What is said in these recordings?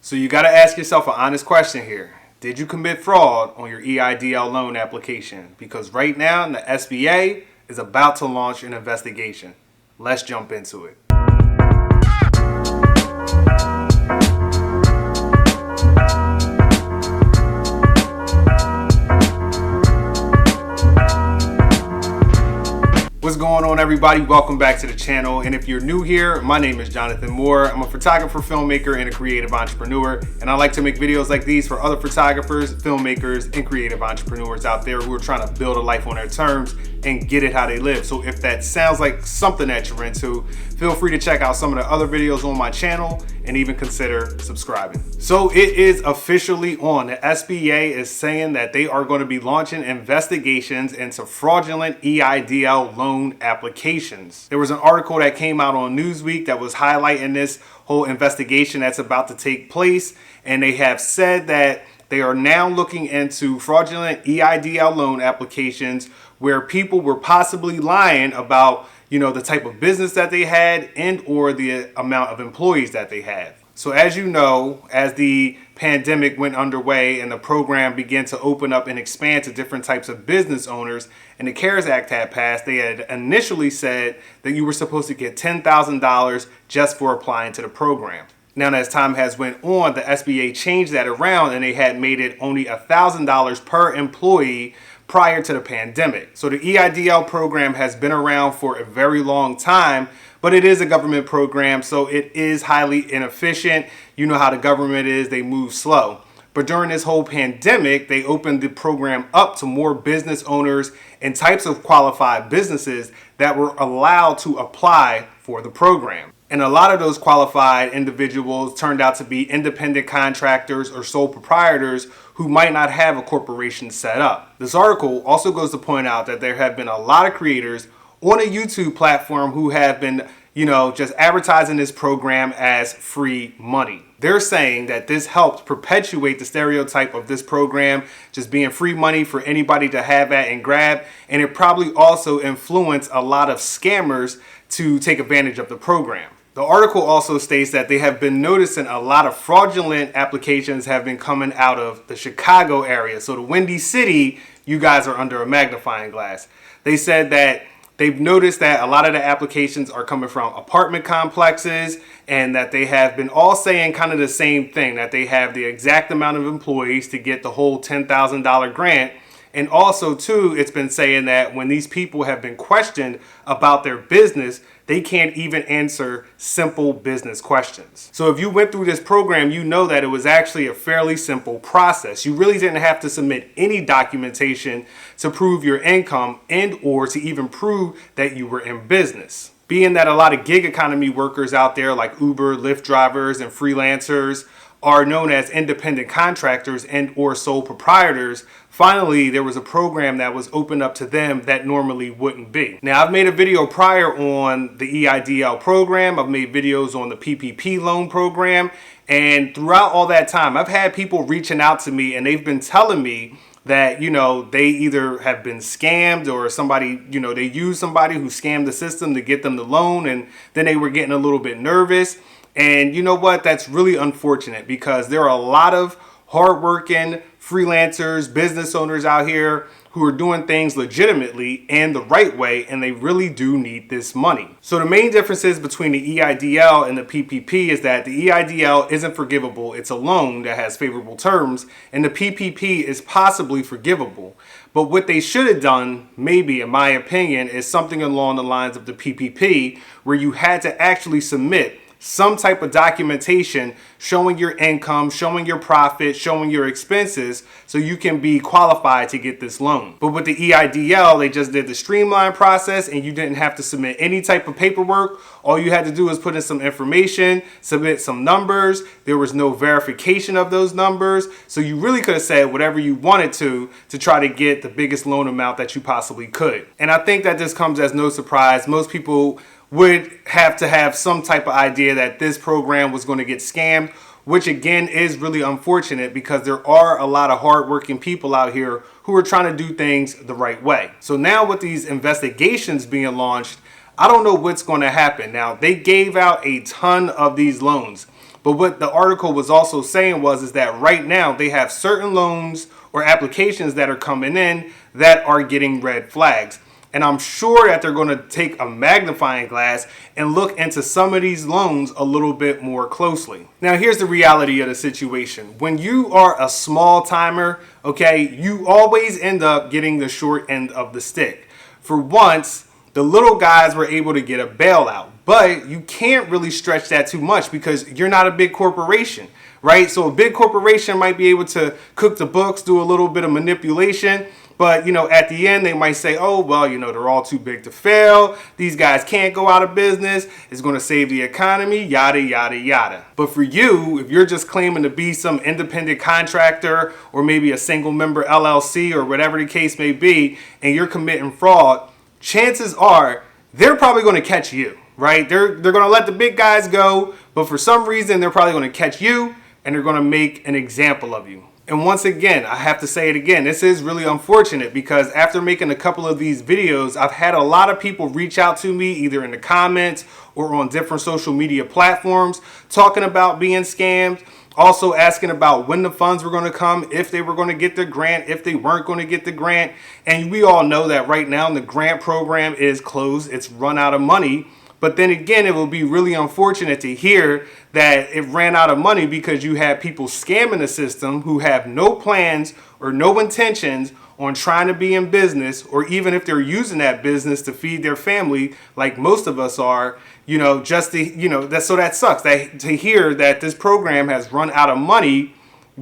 So you got to ask yourself an honest question here. Did you commit fraud on your EIDL loan application? Because right now the SBA is about to launch an investigation. Let's jump into it. What's going on, everybody? Welcome back to the channel. And if you're new here, my name is Jonathan Moore. I'm a photographer, filmmaker, and a creative entrepreneur. And I like to make videos like these for other photographers, filmmakers, and creative entrepreneurs out there who are trying to build a life on their terms and get it how they live. So if that sounds like something that you're into, feel free to check out some of the other videos on my channel and even consider subscribing. So it is officially on. The SBA is saying that they are going to be launching investigations into fraudulent EIDL loan applications. There was an article that came out on Newsweek that was highlighting this whole investigation that's about to take place, and they have said that they are now looking into fraudulent EIDL loan applications where people were possibly lying about, the type of business that they had and or the amount of employees that they had. So as you know, as the pandemic went underway and the program began to open up and expand to different types of business owners, and the CARES Act had passed, they had initially said that you were supposed to get $10,000 just for applying to the program. Now, as time has went on, the SBA changed that around and they had made it only $1,000 per employee prior to the pandemic. So the EIDL program has been around for a very long time, but it is a government program, so it is highly inefficient. You know how the government is, they move slow. But during this whole pandemic, they opened the program up to more business owners and types of qualified businesses that were allowed to apply for the program. And a lot of those qualified individuals turned out to be independent contractors or sole proprietors who might not have a corporation set up. This article also goes to point out that there have been a lot of creators on a YouTube platform who have been, just advertising this program as free money. They're saying that this helps perpetuate the stereotype of this program just being free money for anybody to have at and grab. And it probably also influenced a lot of scammers to take advantage of the program. The article also states that they have been noticing a lot of fraudulent applications have been coming out of the Chicago area. So the Windy City, you guys are under a magnifying glass. They said that they've noticed that a lot of the applications are coming from apartment complexes and that they have been all saying kind of the same thing, that they have the exact amount of employees to get the whole $10,000 grant. And also, too, it's been saying that when these people have been questioned about their business, they can't even answer simple business questions. So if you went through this program, you know that it was actually a fairly simple process. You really didn't have to submit any documentation to prove your income and or to even prove that you were in business. Being that a lot of gig economy workers out there like Uber, Lyft drivers, and freelancers are known as independent contractors and or sole proprietors, finally there was a program that was opened up to them that normally wouldn't be. Now, I've made a video prior on the EIDL program. I've made videos on the PPP loan program. And throughout all that time, I've had people reaching out to me and they've been telling me that, they either have been scammed or somebody, they used somebody who scammed the system to get them the loan. And then they were getting a little bit nervous. And you know what? That's really unfortunate because there are a lot of hardworking freelancers, business owners out here who are doing things legitimately and the right way, and they really do need this money. So the main differences between the EIDL and the PPP is that the EIDL isn't forgivable. It's a loan that has favorable terms, and the PPP is possibly forgivable. But what they should have done, maybe in my opinion, is something along the lines of the PPP, where you had to actually submit some type of documentation showing your income, showing your profit, showing your expenses so you can be qualified to get this loan. But with the EIDL, they just did the streamlined process and you didn't have to submit any type of paperwork. All you had to do was put in some information, submit some numbers. There was no verification of those numbers. So you really could have said whatever you wanted to try to get the biggest loan amount that you possibly could. And I think that this comes as no surprise. Most people would have to have some type of idea that this program was going to get scammed, which again is really unfortunate because there are a lot of hardworking people out here who are trying to do things the right way. So now with these investigations being launched, I don't know what's going to happen. Now, they gave out a ton of these loans. But what the article was also saying is that right now they have certain loans or applications that are coming in that are getting red flags. And I'm sure that they're going to take a magnifying glass and look into some of these loans a little bit more closely. Now, here's the reality of the situation. When you are a small timer, okay, you always end up getting the short end of the stick. For once, the little guys were able to get a bailout, but you can't really stretch that too much because you're not a big corporation, right? So a big corporation might be able to cook the books, do a little bit of manipulation, but, at the end, they might say, oh, well, they're all too big to fail. These guys can't go out of business. It's going to save the economy, yada, yada, yada. But for you, if you're just claiming to be some independent contractor or maybe a single member LLC or whatever the case may be, and you're committing fraud, chances are they're probably going to catch you, right? They're going to let the big guys go, but for some reason, they're probably going to catch you and they're going to make an example of you. And once again, I have to say it again, this is really unfortunate because after making a couple of these videos, I've had a lot of people reach out to me either in the comments or on different social media platforms talking about being scammed, also asking about when the funds were going to come, if they were going to get the grant, if they weren't going to get the grant. And we all know that right now the grant program is closed. It's run out of money. But then again, it will be really unfortunate to hear that it ran out of money because you have people scamming the system who have no plans or no intentions on trying to be in business, or even if they're using that business to feed their family, like most of us are, just to, that sucks to hear that this program has run out of money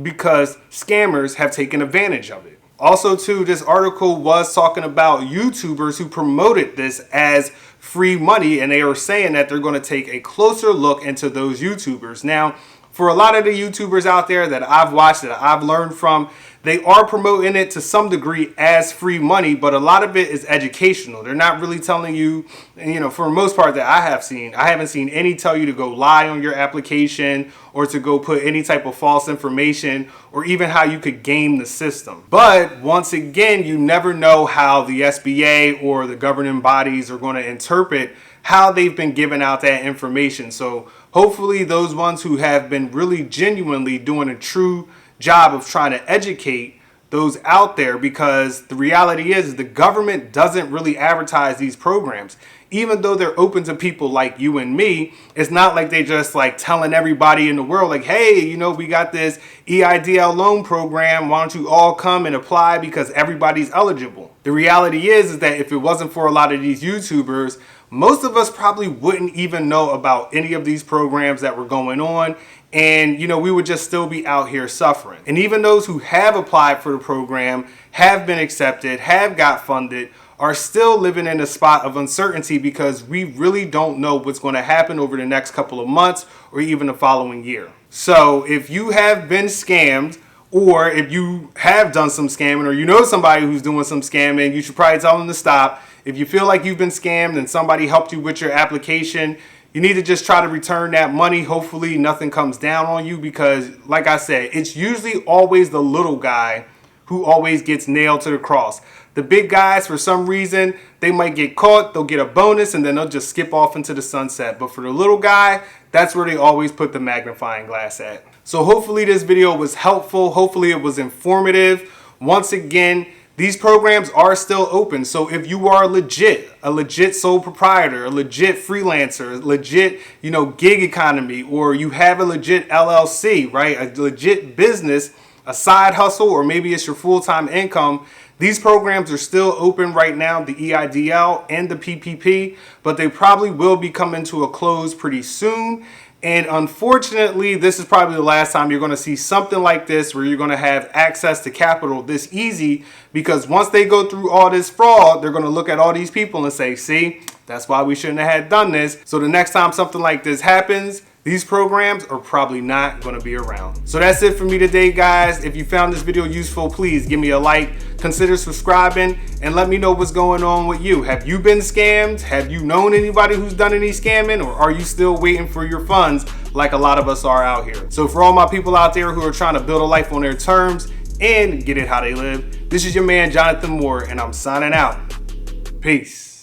because scammers have taken advantage of it. Also, too, this article was talking about YouTubers who promoted this as free money, and they are saying that they're going to take a closer look into those YouTubers. Now, for a lot of the YouTubers out there that I've watched, that I've learned from, they are promoting it to some degree as free money, but a lot of it is educational. They're not really telling you, for the most part that I haven't seen any tell you to go lie on your application or to go put any type of false information or even how you could game the system. But once again, you never know how the SBA or the governing bodies are going to interpret how they've been giving out that information. So hopefully those ones who have been really genuinely doing a true job of trying to educate those out there, because the reality is the government doesn't really advertise these programs. Even though they're open to people like you and me, it's not like they just telling everybody in the world hey, we got this EIDL loan program, why don't you all come and apply because everybody's eligible. The reality is that if it wasn't for a lot of these YouTubers, most of us probably wouldn't even know about any of these programs that were going on. And, we would just still be out here suffering. And even those who have applied for the program, have been accepted, have got funded, are still living in a spot of uncertainty because we really don't know what's going to happen over the next couple of months or even the following year. So if you have been scammed, or if you have done some scamming, or somebody who's doing some scamming, you should probably tell them to stop. If you feel like you've been scammed and somebody helped you with your application, you need to just try to return that money. Hopefully nothing comes down on you because, like I said, it's usually always the little guy who always gets nailed to the cross. The big guys, for some reason, they might get caught, they'll get a bonus, and then they'll just skip off into the sunset. But for the little guy, that's where they always put the magnifying glass at. So hopefully this video was helpful. Hopefully it was informative. Once again, these programs are still open. So if you are a legit sole proprietor, a legit freelancer, a legit, gig economy, or you have a legit LLC, right? A legit business, a side hustle, or maybe it's your full-time income, these programs are still open right now, the EIDL and the PPP, but they probably will be coming to a close pretty soon. And unfortunately, this is probably the last time you're going to see something like this where you're going to have access to capital this easy, because once they go through all this fraud, they're going to look at all these people and say, see, that's why we shouldn't have had done this. So the next time something like this happens, these programs are probably not going to be around. So that's it for me today, guys. If you found this video useful, please give me a like, consider subscribing, and let me know what's going on with you. Have you been scammed? Have you known anybody who's done any scamming, or are you still waiting for your funds like a lot of us are out here? So for all my people out there who are trying to build a life on their terms and get it how they live, this is your man, Jonathan Moore, and I'm signing out. Peace.